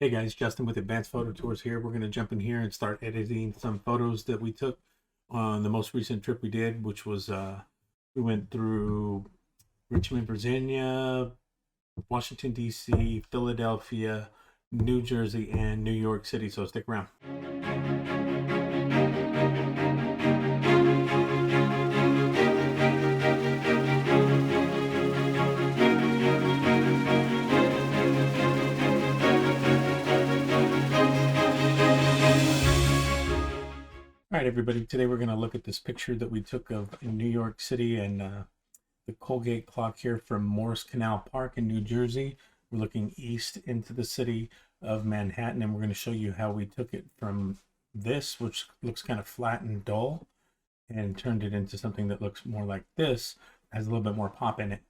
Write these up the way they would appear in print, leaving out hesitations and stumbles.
Hey guys, Justin with Advancephototours here. We're going to jump in here and start editing some photos that we took on the most recent trip we did, which was we went through Richmond, Virginia, Washington, D.C., Philadelphia, New Jersey, and New York City. So stick around. All right, everybody. Today we're going to look at this picture that we took of in New York City and the Colgate Clock here from Morriscanalpark in New Jersey. We're looking east into the city of Manhattan, and we're going to show you how we took it from this, which looks kind of flat and dull, and turned it into something that looks more like this, has a little bit more pop in it,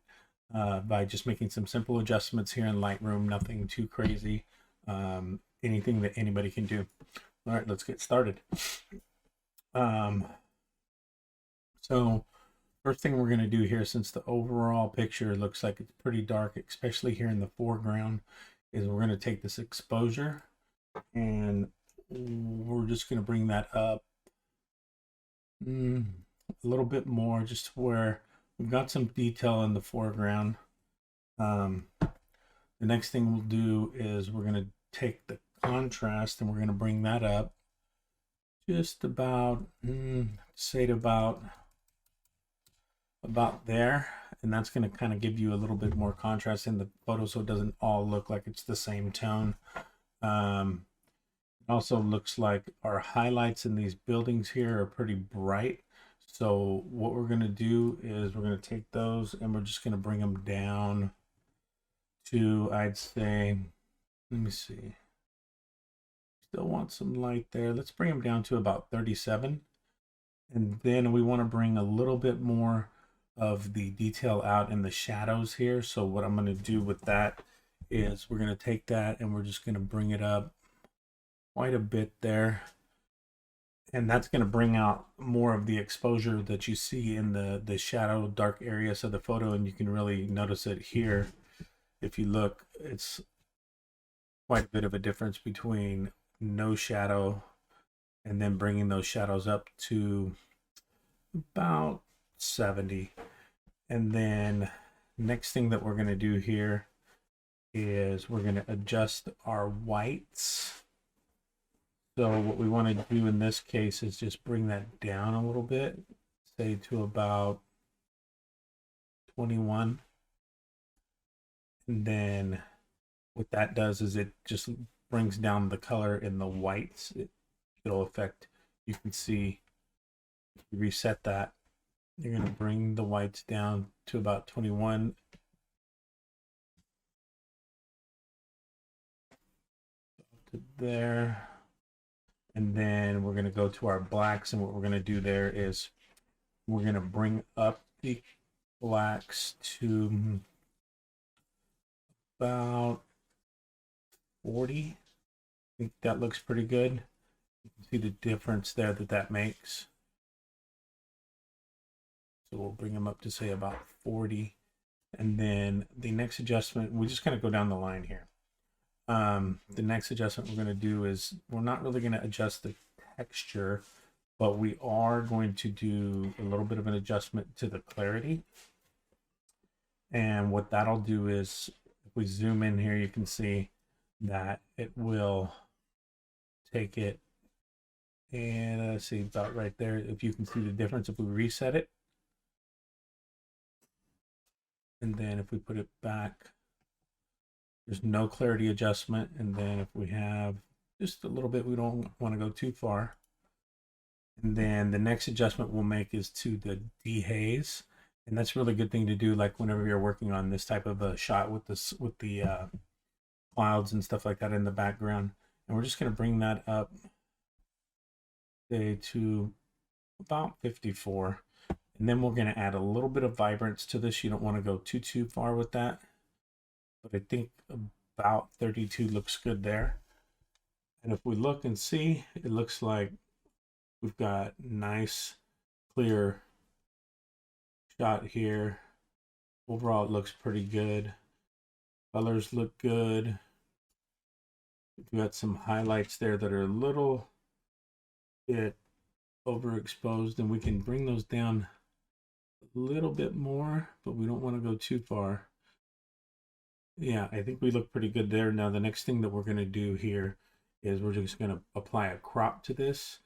by just making some simple adjustments here in Lightroom, nothing too crazy, anything that anybody can do. All right, let's get started. So first thing we're going to do here, since the overall picture looks like it's pretty dark, especially here in the foreground, is we're going to take this exposure and we're just going to bring that up a little bit more, just where we've got some detail in the foreground. The next thing we'll do is we're going to take the contrast and we're going to bring that up just about, say about there, and that's going to kind of give you a little bit more contrast in the photo so it doesn't all look like it's the same tone. It also looks like our highlights in these buildings here are pretty bright, so what we're going to do is we're going to take those and we're just going to bring them down to, I'd say, let me see, still want some light there. Let's bring them down to about 37. And then we want to bring a little bit more of the detail out in the shadows here. So what I'm going to do with that is we're going to take that and we're just going to bring it up quite a bit there. And that's going to bring out more of the exposure that you see in the shadow dark areas of the photo. And you can really notice it here. If you look, it's quite a bit of a difference between no shadow and then bringing those shadows up to about 70. And then next thing that we're going to do here is we're going to adjust our whites. So what we want to do in this case is just bring that down a little bit, say to about 21. And then what that does is it just brings down the color in the whites. It'll affect, you can see, if you reset that, you're going to bring the whites down to about 21. To there. And then we're going to go to our blacks, and what we're going to do there is we're going to bring up the blacks to about 40. I think that looks pretty good. You can see the difference there that makes. So we'll bring them up to say about 40. And then the next adjustment, we just kind of go down the line here. The next adjustment we're going to do is we're not really going to adjust the texture, but we are going to do a little bit of an adjustment to the clarity. And what that'll do is, if we zoom in here, you can see that it will take it, and let's see, about right there, if you can see the difference if we reset it. And then if we put it back, there's no clarity adjustment. And then if we have just a little bit, we don't want to go too far. And then the next adjustment we'll make is to the dehaze. And that's a really good thing to do, like whenever you're working on this type of a shot with this, with the clouds and stuff like that in the background. And we're just going to bring that up, say, to about 54. And then we're going to add a little bit of vibrance to this. You don't want to go too far with that, but I think about 32 looks good there. And if we look and see, it looks like we've got nice clear shot here. Overall, it looks pretty good. Colors look good. We've got some highlights there that are a little bit overexposed, and we can bring those down a little bit more, but we don't want to go too far. Yeah, I think we look pretty good there. Now, the next thing that we're going to do here is we're just going to apply a crop to this.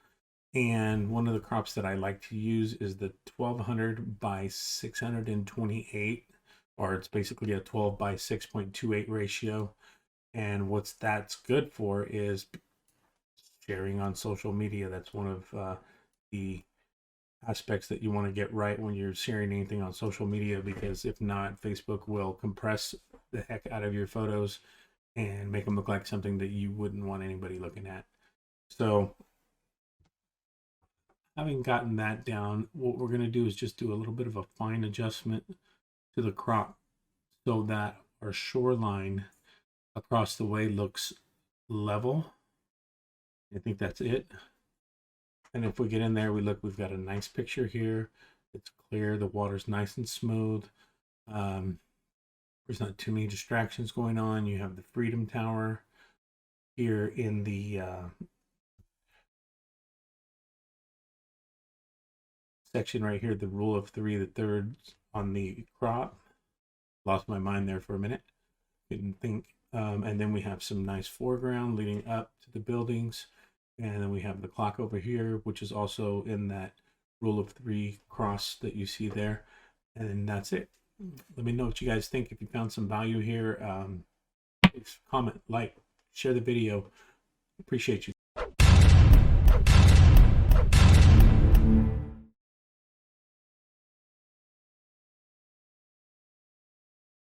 And one of the crops that I like to use is the 1200 by 628, or it's basically a 12 by 6.28 ratio. And what's that's good for is sharing on social media. That's one of the aspects that you want to get right when you're sharing anything on social media, because if not, Facebook will compress the heck out of your photos and make them look like something that you wouldn't want anybody looking at. So having gotten that down, what we're going to do is just do a little bit of a fine adjustment to the crop so that our shoreline across the way looks level. I think that's it. And if we get in there, we've got a nice picture here. It's clear, the water's nice and smooth. There's not too many distractions going on. You have the Freedom Tower here in the section right here, the rule of 3 1/3 on the crop. Lost my mind there for a minute. Didn't think. And then we have some nice foreground leading up to the buildings. And then we have the clock over here, which is also in that rule of 3 cross that you see there. And that's it. Let me know what you guys think. If you found some value here, comment, like, share the video. Appreciate you.